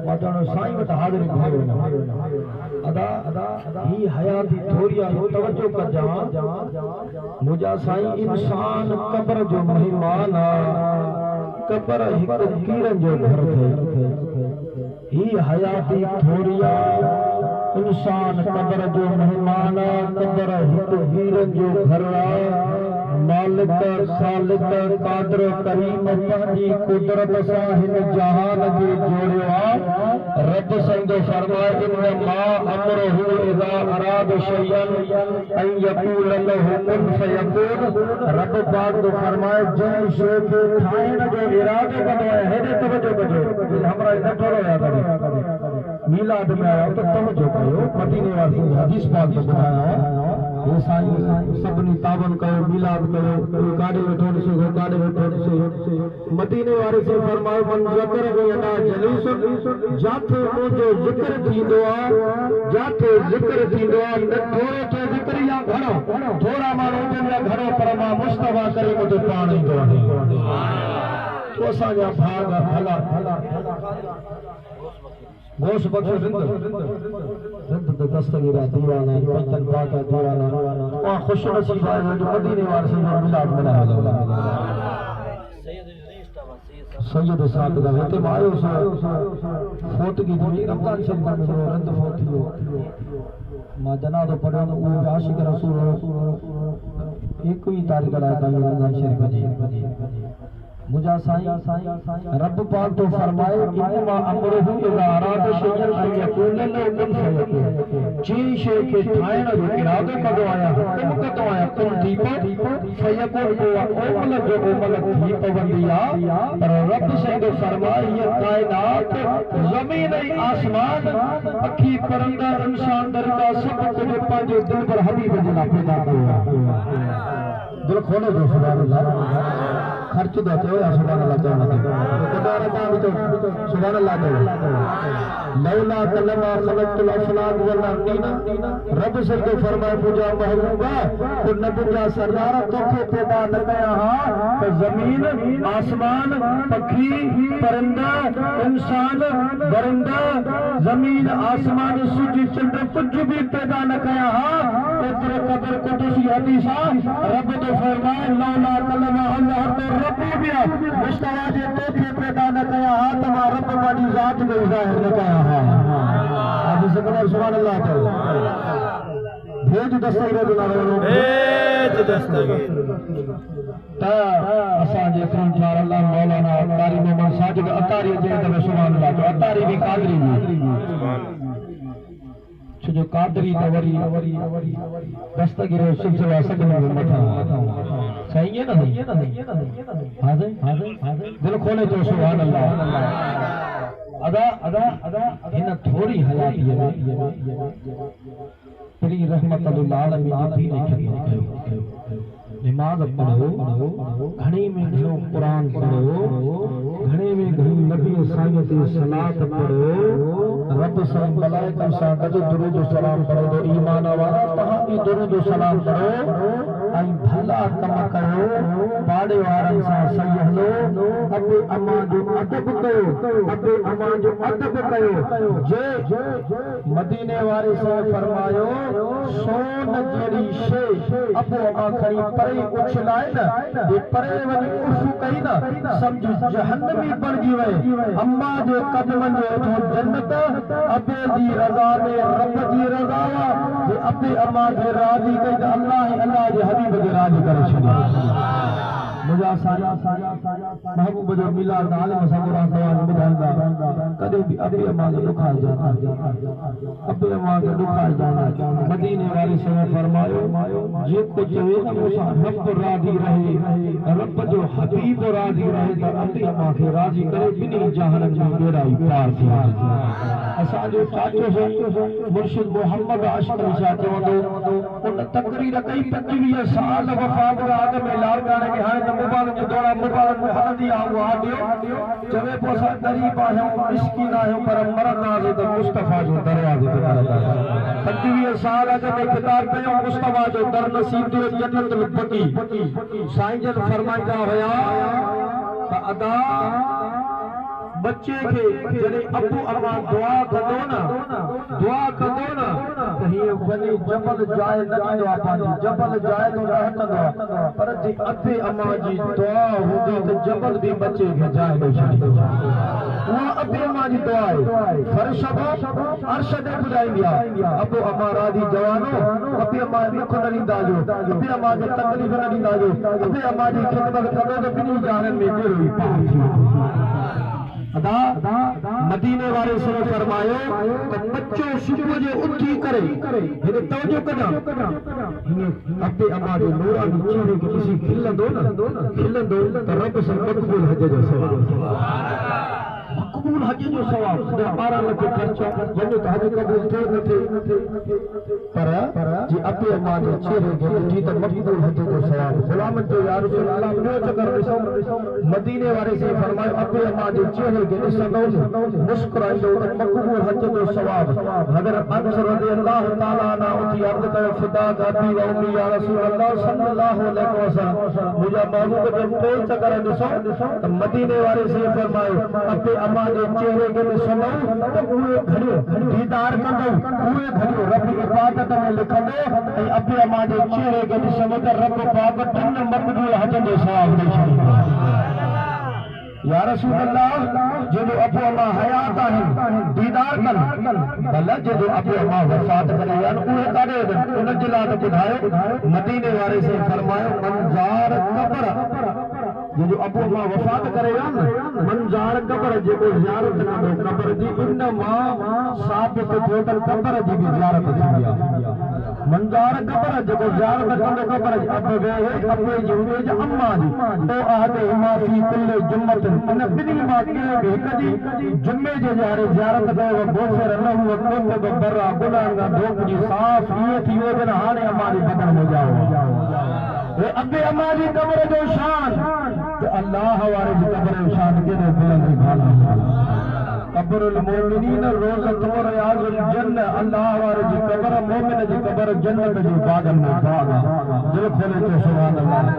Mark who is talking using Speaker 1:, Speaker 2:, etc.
Speaker 1: वाजण साईं वटि हाज़िरी घुरो अदा ही हयाती थोरिया हो तवज्जो कजा मुझा साईं इंसान कब्र जो मेहमान कब्र हिक कीरन जो घर थे ही हयाती थोरिया इंसान कब्र जो मेहमान कब्र हिक कीरन जो घर मालिक सालिक कादर करीम पंहिंजी कुदरत सां हिन जहान खे जोड़ियो आहे रब संदो फरमाए इन्नमा अमरुहु इज़ा अराद शयअन अन यक़ूल लहु कुन फयकून रब पाक तो फरमाए जंहिं शइ खे ठाहिण जो इरादो कंदो आहे हेॾे तवजो कजो हमरा न थोरो याद आहे मीलाद में आयो त तवजो कयो मदीने वासी हदीस पाक में ॿुधायो ये साईं सभिनी ताबन कयो मीलाद कयो काॾे वेठो ॾिसो काॾे वेठो ॾिसो मदीने वारे से फरमायो मन ज़िक्र में अदा जलीस जाथे मुंहिंजो ज़िक्र थींदो आहे जाथे ज़िक्र थींदो आहे न थोरो तो ज़िक्र या घणो थोरा माण्हू हुजनि या घणो पर मां मुस्तफा करे मुंहिंजो पाण ईंदो आहे तो असांजा भाग हला गोश बख्शो रिंद दस्तगीरा दीवाना बचन बाका दीवाना और खुश नसीब है जो मदीने वाले से मिलाद मनाया सैयद साहब का वेते मायो फोत की दी रमजान शरीफ में रंद फोतियो मां जनाज़ो पढ़ो वो आशिक रसूल एक ही तारीख ला रमजान शरीफ जी मुझा साईं रब पाक तो फरमाए इन्नमा अमरुहु इज़ा अराद शयअन अन यक़ूल लहु कुन फयकून जी शइ खे ठाहिण जो इरादो कंदो आहियां हुकुम कंदो आहियां कुन थी फयकून को ओमल जो ओमल थी पवंदी आहे पर रब संदो फरमाए ये कायनात ज़मीन ऐं आसमान पखी परिंदा इंसान दरिंदा सब कुछ पंहिंजे दिल पर हबीब जे लाइ पैदा कयो दिल खोलो जो सुभान अल्लाह खर्च देते हो या सुभान अल्लाह कहना तो कदारा का भी तो सुभान अल्लाह कहो लौला कलमा खलक़तुल अफलाक वल अर्दीना रब से तो फरमाए पूजा महबूबा तो नबी जा सरदार तोखे पैदा न कया हां तो जमीन आसमान पक्षी परिंदा इंसान परिंदा जमीन आसमान सूरज चंद्र कुछ भी पैदा न कया हां तो तेरे कब्र कुदसी हदीस रब तो फरमाए लौला कलमा अल्लाह तो रब्बी भी मुस्तफा जे तोखे पैदा न कया हा त मां रब वाली जात में ज़ाहिर न कया हा अब सकना सुभान अल्लाह तो भेज दस्तगीर जो नालो भेज दस्तगीर ता असां जे करमचार अल्लाह मौलाना अतारी मोहम्मद साजिद अतारी जे दर सुभान अल्लाह तो अतारी भी कादरी भी जो कादरी तो वरी दस्तगीर सिलसिला सगने में मथा सही है ना हाज़िर दिल खोले तो सुभान अल्लाह अदा इन थोड़ी हयाती में तेरी रहमत लिल आलमीन दी ने खिदमत कयो नमाज पढ़ो घणी में घणो कुरान पढ़ो घणे में घणी नबी साईं ते सलात पढ़ो रब सां मलाइका सां गॾु दुरूद सलाम पढ़ो तो ईमान वारा तहां भी दुरूद सलाम पढ़ो ऐं भला कम कयो पाड़े वारनि सां सही हलो अबे अम्मा जो अदब कयो अबे अम्मा जो अदब कयो जे मदीने वारे से फरमायो सोन जड़ी शे अबो आखरी परे उछलाए न ये परे वनी उफु कई न समझ जहन्नमी बणजी वे अम्मा जे कदमन जो तो जन्नत अबे दी रज़ा में रब जी रज़ा जे अबे अम्मा के राजी कई अल्लाह जे हबीब के राजी करे छड़ियो मुझा साया महबूब जो मिलाद आलम सबरा दवान बुधांदा कदे भी अबे अम्मा के दुखा जाना अबे अम्मा के दुखा जाना मदीने वाले से फरमायो जे कुछ वे न मुसा रब राजी रहे रब जो हबीब राजी रहे तो अबे अम्मा के राजी करे बिनी जहान में बेड़ाई पार थी असा जो चाचो से मुर्शिद मोहम्मद आशिक शाह चवंदो उन तकरीर कई 25 साल वफात आग में लाल गाने के हाने मुबारक जो दौरा मुबारक में हलदी आ वो आडियो चवे पोसा गरीब आयो मिस्किन आयो पर मरना जे तो मुस्तफा जो दरवाजे ते मरदा 25 साल अग में खिताब कयो मुस्तफा जो दर नसीब दियो जन्नत में पकी साईं जन फरमाइंदा होया त अदा बच्चे के जॾहिं अबू अम्मा दुआ कंदो न त हीअ वञी जबल जाइ न ॾींदो आहे पंहिंजी जबल जाइ तो न हटंदो आहे पर जे अबे अम्मा जी दुआ हूंदी त जबल बि बच्चे खे जाइ ॾेई छॾींदो उहा अबे अम्मा जी दुआ आहे फर्श अर्श ते ॿुधाईंदी आहे अबू अम्मा राधी जवानो अबे अम्मा दुख न ॾींदा जो अबे अम्मा खे तकलीफ़ न ॾींदा जो अबे अम्मा जी ख़िदमत कंदो त ॿिन्ही जहाननि में कहिड़ो ई पाप थी अदा मदीने वाले से फरमायो तो बच्चों सुबह जो उठी करे हेरे तवज्जो कदा अबे अम्मा जो नूरानी चेहरे के किसी खिलंदो तो रब से मकबूल हज जो सवाब मकबूल हज जो सवाब 12 लाख खर्चा वञो तो हज कबूल थे न थे पर जी अबे अम्मा जो चेहरे के उठी तो मकबूल हज जो सवाब गुलाम जो या रसूल अल्लाह ॿियो चकर ॾिसो मदीने वाले से फरमायो अबे अम्मा जो चेहरे के ॾिसंदो मुस्कुराईंदो त मकबूल हज जो सवाब हज़रत अनस रज़ी अल्लाह ताला अन्हा उठी अर्ज़ कयो फिदा अबी व उम्मी या रसूल अल्लाह सल्लल्लाहु अलैहि वसल्लम मुंहिंजा महबूब जो टे चकर ॾिसो त मदीने वाले से फरमायो अबे अम्मा जे चेहरे के ॾिसंदो त उहे घड़ियो दीदार कंदो उहे घड़ियो रब इबादत में लिखंदो ऐं अबे अम्मा जे चेहरे के ॾिसंदो त रब पाक 3 मकबूल हज जो सवाब ॾेई छॾींदो या रसूल अल्लाह जो अबू अम्मा हयात आहिनि दीदार कनि भला जो अबू अम्मा वफ़ात करे या उहे काॾे उन जे लाइ ॿुधायो मदीने वारे से फरमायो मंजार कब्र जो अबू अम्मा वफ़ात करे या मंजार कब्र जेको ज़ियारत कंदो कब्र जी इन मां साबित थियो त कब्र जी बि ज़ियारत थींदी आहे मंजार कब्र जेको ज़ियारत कंदो कब्र जी अब वे अबे जी हुजे जी अम्मा जी ओ आहदे इमा फी कुल जुम्मत इन बिनी मां के हिक जी जुम्मे जे ज़ारे ज़ियारत कयो बोफर लहू कोत बरा गुनाहगार धोप जी साफ़ ये थी वो जन हाने अम्मा जी बदन में जाओ ए अबे अम्मा जी कब्र जो शान तो अल्लाह वाले जी कब्र जो शान के दे बुलंद भाला कब्रुल मोमिनीन रोज़त व रियाजुल जन्नह अल्लाह वाले जी कब्र मोमिन जी कब्र जन्नत जो बागन में बाग दिल खोले तो सुभान अल्लाह।